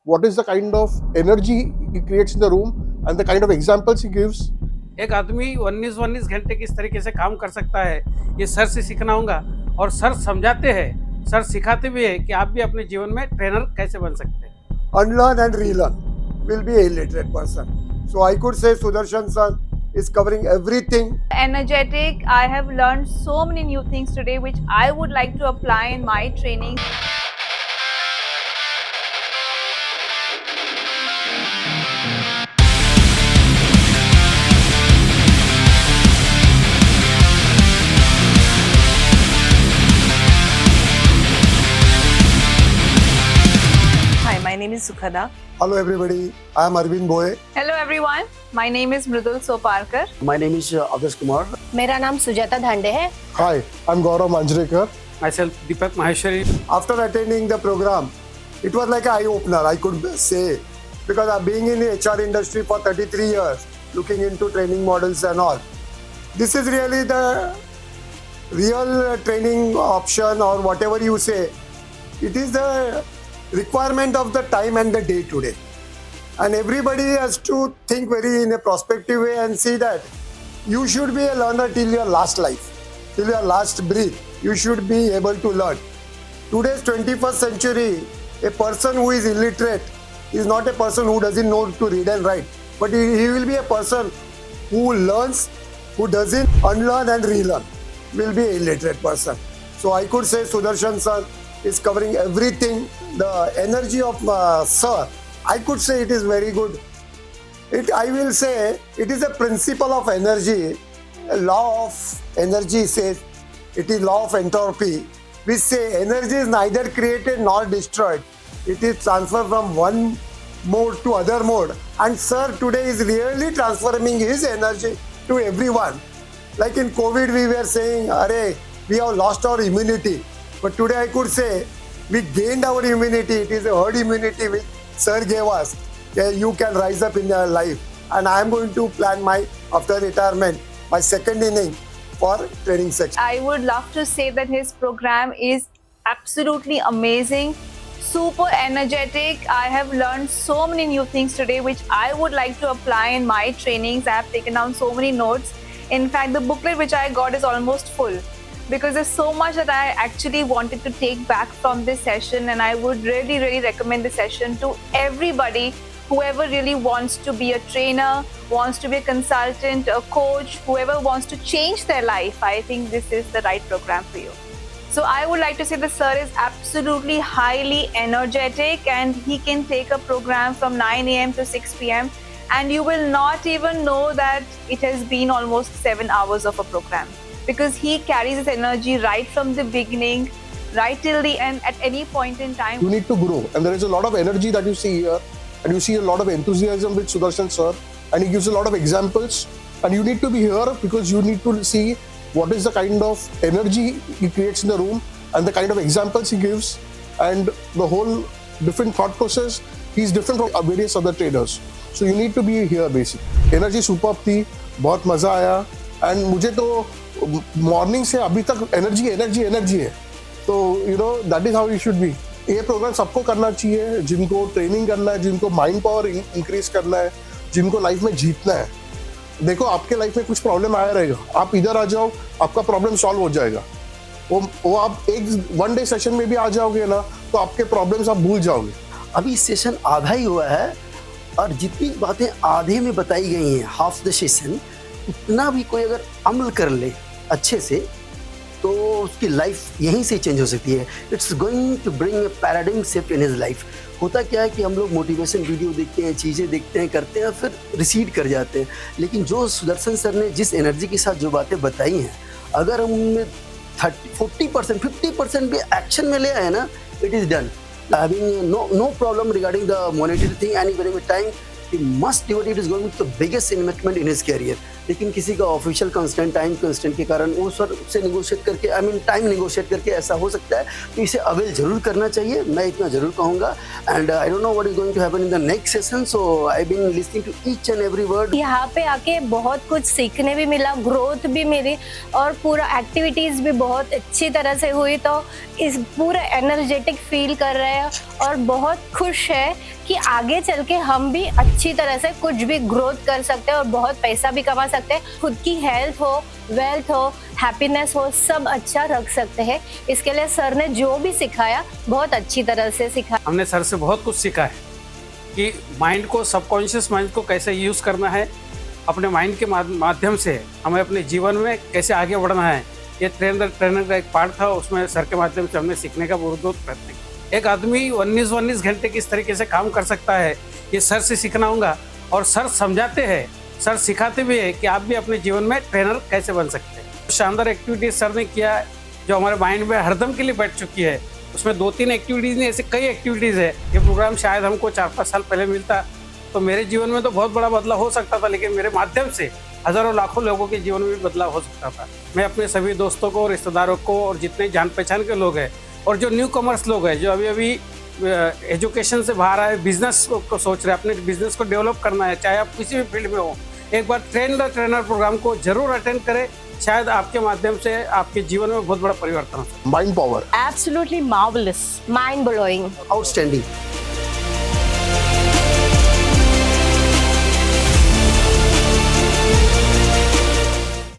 what is the kind of energy he creates in the room and the kind of examples he gives. एक आदमी 19 घंटे किस तरीके से काम कर सकता है, ये सर से सीखना होगा। और सर समझाते हैं, सर सिखाते भी है कि आप भी अपने जीवन में ट्रेनर कैसे बन सकते हैं। Unlearn and relearn will be a illiterate person. So I could say Sudarshan sir is covering everything. Energetic. I have learned so many new things today which I would like to apply in my training. Hi, my name is Sukhada. Hello everybody, I am Arvind Boye. Hello everyone. My name is Mridul Soparkar. My name is Adarsh Kumar. मेरा नाम सुजाता धांडे है. Hi, I'm Gaurav Manjrekar. Myself Deepak Maheshwari. After attending the program, it was like an eye-opener, I could say, because I'm being in the HR industry for 33 years, looking into training models and all. This is really the real training option or whatever you say. It is the requirement of the time and the day today. And everybody has to think very in a prospective way and see that you should be a learner till your last life, till your last breath. You should be able to learn. Today's 21st century, a person who is illiterate is not a person who doesn't know to read and write, but he will be a person who learns, who doesn't unlearn and relearn, will be an illiterate person. So I could say Sudarshan sir is covering everything. The energy of sir, I could say it is very good. I will say it is a principle of energy. A law of energy says it is law of entropy, which say energy is neither created nor destroyed. It is transferred from one mode to other mode. And sir today is really transforming his energy to everyone. Like in COVID, we were saying, "Arey, we have lost our immunity." But today I could say we gained our immunity. It is a herd immunity which sir gave us. You can rise up in your life. And I am going to plan my, after retirement, my second inning for training section. I would love to say that his program is absolutely amazing, super energetic. I have learned so many new things today which I would like to apply in my trainings. I have taken down so many notes. In fact, the booklet which I got is almost full because there's so much that I actually wanted to take back from this session, and I would really recommend this session to everybody, whoever really wants to be a trainer, wants to be a consultant, a coach, whoever wants to change their life. I think this is the right program for you. So I would like to say the sir is absolutely highly energetic, and he can take a program from 9 a.m. to 6 p.m. and you will not even know that it has been almost 7 hours of a program, because he carries his energy right from the beginning, right till the end, at any point in time. You need to grow, and there is a lot of energy that you see here, and you see a lot of enthusiasm with Sudarshan sir, and he gives a lot of examples. And you need to be here because you need to see what is the kind of energy he creates in the room and the kind of examples he gives, and the whole different thought process. He's different from various other traders. So you need to be here basically. Energy superb थी, बहुत मजा आया, and मुझे तो morning से अभी तक energy है. तो that is how you should be. ये प्रोग्राम सबको करना चाहिए, जिनको ट्रेनिंग करना है, जिनको माइंड पावर इंक्रीज करना है, जिनको लाइफ में जीतना है. देखो, आपके लाइफ में कुछ प्रॉब्लम आया रहेगा, आप इधर आ जाओ, आपका प्रॉब्लम सॉल्व हो जाएगा. वो आप एक वन डे सेशन में भी आ जाओगे ना, तो आपके प्रॉब्लम्स आप भूल जाओगे. अभी सेशन आधा ही हुआ है और जितनी बातें आधे में बताई गई हैं, हाफ द सेशन, उतना भी कोई अगर अमल कर ले अच्छे से तो उसकी लाइफ यहीं से चेंज हो सकती है. It's going to bring a paradigm shift in his life. होता क्या है कि हम लोग मोटिवेशन वीडियो देखते हैं, चीज़ें देखते हैं, करते हैं, फिर रिसीड कर जाते हैं. लेकिन जो सुदर्शन सर ने जिस एनर्जी के साथ जो बातें बताई हैं, अगर हम उनमें 40%, 50% भी एक्शन में ले आए ना, it is done. Having no problem regarding the monetary thing, and even with time he must devote, it is going to be the biggest investment in his career. लेकिन किसी का ऑफिशियल कंस्टेंट, टाइम कंस्टेंट के कारण वो sir से negotiate करके, I mean time negotiate करके ऐसा हो सकता है, तो इसे अवेल जरूर करना चाहिए, मैं इतना जरूर कहूँगा. And I don't know what is going to happen in the next session, so I been listening to each and every word. यहाँ पे आके बहुत कुछ सीखने भी मिला, ग्रोथ भी मिली और पूरा एक्टिविटीज़ भी बहुत अच्छी तरह से हुई. तो इस पूरा एनर्जेटिक फील कर रहे हैं और बहुत खुश है कि आगे चल के हम भी अच्छी तरह से कुछ भी ग्रोथ कर सकते हैं और बहुत पैसा भी कमा सकते हैं. खुद की हेल्थ हो, वेल्थ हो, हैप्पीनेस हो, सब अच्छा रख सकते हैं. इसके लिए सर ने जो भी सिखाया बहुत अच्छी तरह से सिखाया. हमने सर से बहुत कुछ सीखा है कि माइंड को, सबकॉन्शियस माइंड को कैसे यूज़ करना है, अपने माइंड के माध्यम से हमें अपने जीवन में कैसे आगे बढ़ना है. ये ट्रेनर का एक पार्ट था, उसमें सर के माध्यम से हमने सीखने का बहुत प्रयत्न किया. एक आदमी 19 घंटे किस तरीके से काम कर सकता है, ये सर से सीखना होगा. और सर समझाते हैं, सर सिखाते भी है कि आप भी अपने जीवन में ट्रेनर कैसे बन सकते हैं. शानदार एक्टिविटीज सर ने किया जो हमारे माइंड में हरदम के लिए बैठ चुकी है. उसमें 2-3 एक्टिविटीज़ नहीं, ऐसे कई एक्टिविटीज़ है. ये प्रोग्राम शायद हमको 4-5 साल पहले मिलता तो मेरे जीवन में तो बहुत बड़ा बदलाव हो सकता था, लेकिन मेरे माध्यम से हज़ारों लाखों लोगों के जीवन में भी बदलाव हो सकता था. मैं अपने सभी दोस्तों को, रिश्तेदारों को और जितने जान पहचान के लोग हैं और जो न्यू कॉमर्स लोग हैं, जो अभी एजुकेशन से बाहर आए, बिजनेस को सोच रहे हैं, अपने बिजनेस को डेवलप करना है, चाहे आप किसी भी फील्ड में हो, एक बार ट्रेनर प्रोग्राम को जरूर अटेंड करें. शायद आपके माध्यम से आपके जीवन में बहुत बड़ा परिवर्तन हो. Mind power. Absolutely marvelous, mind blowing. Outstanding.